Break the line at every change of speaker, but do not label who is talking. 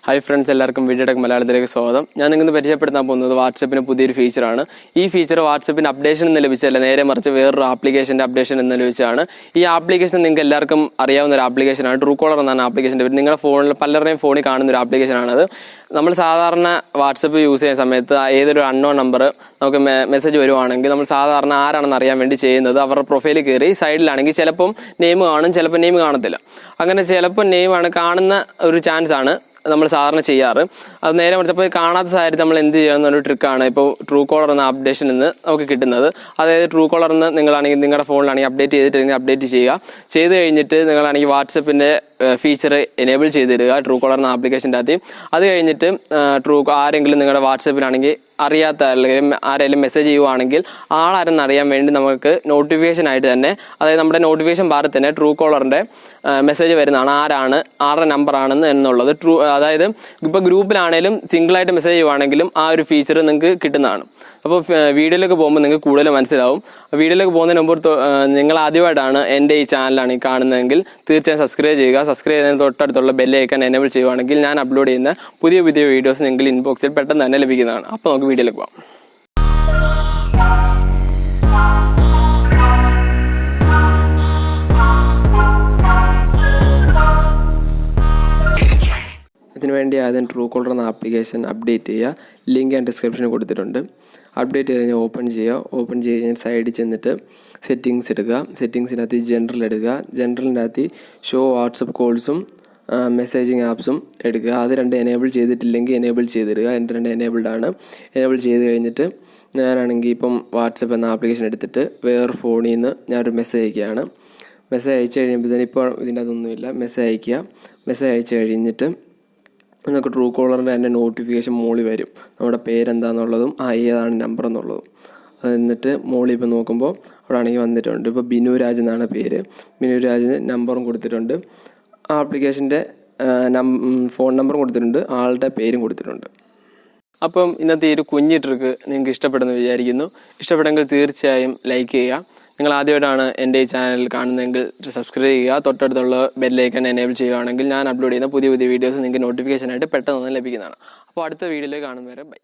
Hi friends, എല്ലാവർക്കും video tech മലയാളത്തിലേക്ക് സ്വാഗതം. ഞാൻ നിങ്ങൾക്ക് പരിചയപ്പെടുത്താൻ പോകുന്നത് വാട്സപ്പിന് പുതിയൊരു ഫീച്ചറാണ്. ഈ ഫീച്ചർ വാട്സപ്പിന് അപ്ഡേഷൻ എന്ന് ലഭിച്ചല്ല, നേരെ മറിച്ച് വേറൊരു ആപ്ലിക്കേഷൻ്റെ അപ്ഡേഷൻ എന്ന് ലഭിച്ചതാണ്. ഈ ആപ്ലിക്കേഷൻ നിങ്ങൾക്ക് എല്ലാവർക്കും അറിയാവുന്ന ഒരു ആപ്ലിക്കേഷനാണ്. ട്രൂ കോളർ എന്നാണ് ആപ്ലിക്കേഷൻ്റെ പേര്. നിങ്ങളുടെ ഫോണിൽ പലരുടെയും ഫോണിൽ കാണുന്ന ഒരു ആപ്ലിക്കേഷനാണത്. നമ്മൾ സാധാരണ വാട്സപ്പ് യൂസ് ചെയ്യുന്ന സമയത്ത് ഏതൊരു അൺനോൺ നമ്പർ നമുക്ക് മെസ്സേജ് വരുവാണെങ്കിൽ നമ്മൾ സാധാരണ ആരാണെന്ന് അറിയാൻ വേണ്ടി ചെയ്യുന്നത് അവരുടെ പ്രൊഫൈലിൽ കയറി സൈഡിലാണെങ്കിൽ ചിലപ്പം നെയിം കാണും, ചിലപ്പോൾ നെയിം കാണത്തില്ല. അങ്ങനെ ചിലപ്പോൾ നെയിമാണ് കാണുന്ന ഒരു ചാൻസ് ആണ് നമ്മൾ സാധാരണ ചെയ്യാറ്. അത് നേരെ മറിച്ചപ്പോൾ കാണാത്ത സാഹചര്യം നമ്മൾ എന്ത് ചെയ്യുന്ന ഒരു ട്രിക്കാണ് ഇപ്പോൾ ട്രൂ കോളർ എന്ന അപ്ഡേഷനിൽ നിന്ന് നമുക്ക് കിട്ടുന്നത്. അതായത് ട്രൂ കോളർ എന്ന് നിങ്ങളാണെങ്കിൽ നിങ്ങളുടെ ഫോണിലാണെങ്കിൽ അപ്ഡേറ്റ് ചെയ്തിട്ട് അപ്ഡേറ്റ് ചെയ്ത് കഴിഞ്ഞിട്ട് നിങ്ങളാണെങ്കിൽ വാട്സപ്പിൻ്റെ ഫീച്ചർ എനേബിൾ ചെയ്തിടുക ട്രൂ കോളർ എന്ന ആപ്ലിക്കേഷൻ്റെ അകത്ത്. അത് കഴിഞ്ഞിട്ട് ആരെങ്കിലും നിങ്ങളുടെ വാട്സപ്പിലാണെങ്കിൽ അറിയാത്ത അല്ലെങ്കിൽ ആരെങ്കിലും മെസ്സേജ് ചെയ്യുവാണെങ്കിൽ ആളാരെന്ന് അറിയാൻ വേണ്ടി നമുക്ക് നോട്ടിഫിക്കേഷൻ ആയിട്ട് തന്നെ, അതായത് നമ്മുടെ നോട്ടിഫിക്കേഷൻ ബാറിൽ തന്നെ ട്രൂ കോളറിൻ്റെ മെസ്സേജ് വരുന്നതാണ് ആരുടെ നമ്പറാണെന്ന് എന്നുള്ളത്. അതായത് ഇപ്പോൾ ഗ്രൂപ്പിലാണെങ്കിലും സിംഗിളായിട്ട് മെസ്സേജ് ചെയ്യുവാണെങ്കിലും ആ ഒരു ഫീച്ചർ നിങ്ങൾക്ക് കിട്ടുന്നതാണ്. അപ്പോൾ വീഡിയോയിലേക്ക് പോകുമ്പോൾ നിങ്ങൾക്ക് കൂടുതൽ മനസ്സിലാവും. വീഡിയോയിലേക്ക് പോകുന്നതിന് മുമ്പ് നിങ്ങൾ ആദ്യമായിട്ടാണ് എൻ്റെ ഈ ചാനലാണ് കാണുന്നതെങ്കിൽ തീർച്ചയായും സബ്സ്ക്രൈബ് ചെയ്യുക. സബ്സ്ക്രൈബ് ചെയ്യുന്നതിന് തൊട്ടടുത്തുള്ള ബെല്ലൈക്കൺ എനേബിൾ ചെയ്യുവാണെങ്കിൽ ഞാൻ അപ്ലോഡ് ചെയ്യുന്ന പുതിയ വീഡിയോസ് നിങ്ങൾക്ക് ഇൻബോക്സിൽ പെട്ടെന്ന് തന്നെ ലഭിക്കുന്നതാണ്. അപ്പോൾ നമുക്ക് വീഡിയോയിലേക്ക് പോകാം. ഇതിനുവേണ്ടി ആദ്യം ട്രൂ കോളർ എന്ന ആപ്ലിക്കേഷൻ അപ്ഡേറ്റ് ചെയ്യുക. ലിങ്ക് ഞാൻ ഡിസ്ക്രിപ്ഷനിൽ കൊടുത്തിട്ടുണ്ട്. അപ്ഡേറ്റ് ചെയ്ത് കഴിഞ്ഞാൽ ഓപ്പൺ ചെയ്ത് കഴിഞ്ഞാൽ സൈഡിൽ ചെന്നിട്ട് സെറ്റിങ്സ് എടുക്കുക. സെറ്റിങ്സിനകത്ത് ജനറൽ എടുക്കുക. ജനറലിൻ്റെ അകത്ത് ഷോ വാട്സപ്പ് കോൾസും മെസ്സേജിങ് ആപ്സും എടുക്കുക. അത് രണ്ട് എനേബിൾ ചെയ്തിട്ടില്ലെങ്കിൽ എനേബിൾ ചെയ്തിടുക. എൻ്റെ രണ്ട് എനേബിൾഡ് ആണ്. എനേബിൾ ചെയ്ത് കഴിഞ്ഞിട്ട് ഞാനാണെങ്കിൽ ഇപ്പം വാട്സപ്പ് എന്ന ആപ്ലിക്കേഷൻ എടുത്തിട്ട് വേറൊരു ഫോണിൽ നിന്ന് ഞാനൊരു മെസ്സേജ് അയക്കുകയാണ്. മെസ്സേജ് അയച്ചു കഴിയുമ്പോഴത്തേന് ഇപ്പോൾ ഇതിൻ്റെ അതൊന്നുമില്ല. മെസ്സേജ് അയക്കുക. മെസ്സേജ് അയച്ചു കഴിഞ്ഞിട്ട് നമുക്ക് ട്രൂ കോളറിൻ്റെ തന്നെ നോട്ടിഫിക്കേഷൻ മോളിൽ വരും, നമ്മുടെ പേരെന്താണെന്നുള്ളതും ഏതാണ് നമ്പർ എന്നുള്ളതും. എന്നിട്ട് മോളിൽ ഇപ്പോൾ നോക്കുമ്പോൾ അവിടെ ആണെങ്കിൽ വന്നിട്ടുണ്ട്. ഇപ്പോൾ ബിനുരാജ് എന്നാണ് പേര്. ബിനുരാജിന് നമ്പറും കൊടുത്തിട്ടുണ്ട്. ആ ആപ്ലിക്കേഷൻ്റെ ഫോൺ നമ്പറും കൊടുത്തിട്ടുണ്ട്, ആളുടെ പേരും കൊടുത്തിട്ടുണ്ട്. അപ്പം ഇന്നത്തെ ഈ ഒരു കുഞ്ഞി ട്രിക്ക് നിങ്ങൾക്ക് ഇഷ്ടപ്പെടുമെന്ന് വിചാരിക്കുന്നു. ഇഷ്ടപ്പെടുമെങ്കിൽ തീർച്ചയായും ലൈക്ക് ചെയ്യുക. നിങ്ങൾ ആദ്യമായിട്ടാണ് എൻ്റെ ഈ ചാനൽ കാണുന്നതെങ്കിൽ സബ്സ്ക്രൈബ് ചെയ്യുക. തൊട്ടടുത്തുള്ള ബെല്ലൈക്കൺ എനേബിൾ ചെയ്യുകയാണെങ്കിൽ ഞാൻ അപ്ലോഡ് ചെയ്യുന്ന പുതിയ വീഡിയോസ് നിങ്ങൾക്ക് നോട്ടിഫിക്കേഷനായിട്ട് പെട്ടെന്ന് ലഭിക്കുന്നതാണ്. അപ്പോൾ അടുത്ത വീഡിയോയിൽ കാണുന്നവരെ ബൈ.